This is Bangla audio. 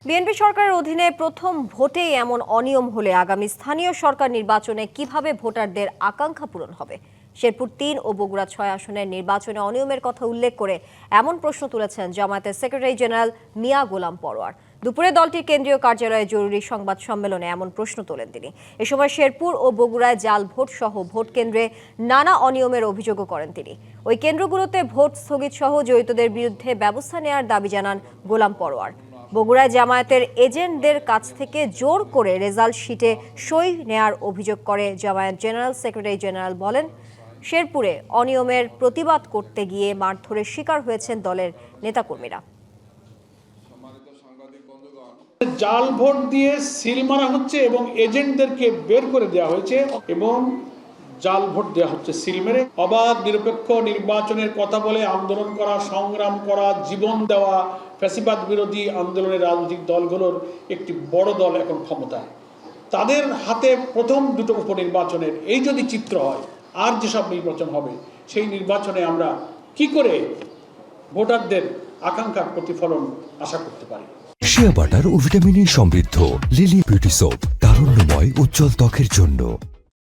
বিএনপি সরকারের অধীনে প্রথম ভোটেই এমন অনিয়ম হলে আগামী স্থানীয় সরকার নির্বাচনে কিভাবে ভোটারদের আকাঙ্ক্ষা পূরণ হবে? শেরপুর ৩ ও বগুড়া ৬ আসনের নির্বাচনে অনিয়মের কথা উল্লেখ করে এমন প্রশ্ন তুলেছেন জামায়াতের সেক্রেটারি জেনারেল মিয়া গোলাম পরোয়ার। দুপুরে দলটির কেন্দ্রীয় কার্যালয়ে জরুরি সংবাদ সম্মেলনে এমন প্রশ্ন তোলেন তিনি। এ সময় শেরপুর ও বগুড়ায় জাল ভোট সহ ভোট কেন্দ্রে নানা অনিয়মের অভিযোগও করেন তিনি। ওই কেন্দ্রগুলোতে ভোট স্থগিত সহ জড়িতদের বিরুদ্ধে ব্যবস্থা নেওয়ার দাবি জানান গোলাম পরোয়ার। বগুড়ায় জামায়াতের এজেন্টদের কাছ থেকে জোর করে রেজাল্ট শিটে সই নেয়ার অভিযোগ করে জামায়াত জেনারেল সেক্রেটারি জেনারেল বলেন, শেরপুরে অনিয়মের প্রতিবাদ করতে গিয়ে মারধরের শিকার হয়েছেন দলের নেতাকর্মীরা। জাল ভোট দিয়ে সিল মারা হচ্ছে এবং এজেন্টদেরকে বের করে দেওয়া হয়েছে এবং জাল ভোট দেওয়া হচ্ছে সিল মেরে। অবাধ নিরপেক্ষ নির্বাচনের কথা বলে আন্দোলন করা, সংগ্রাম করা, জীবন দেওয়া ফ্যাসিবাদ বিরোধী আন্দোলনের রাজনৈতিক দলগুলোর একটি বড় দল এখন ক্ষমতায়। তাদের হাতে প্রথম দুটো উপনির্বাচনের এই যদি চিত্র হয়, আর যেসব নির্বাচন হবে সেই নির্বাচনে আমরা কি করে ভোটারদের আকাঙ্ক্ষার প্রতিফলন আশা করতে পারি? শিয়া বাটার ও ভিটামিন সমৃদ্ধ লিলি বিউটি সোপ, তারুণ্যময় উজ্জ্বল ত্বকের জন্য।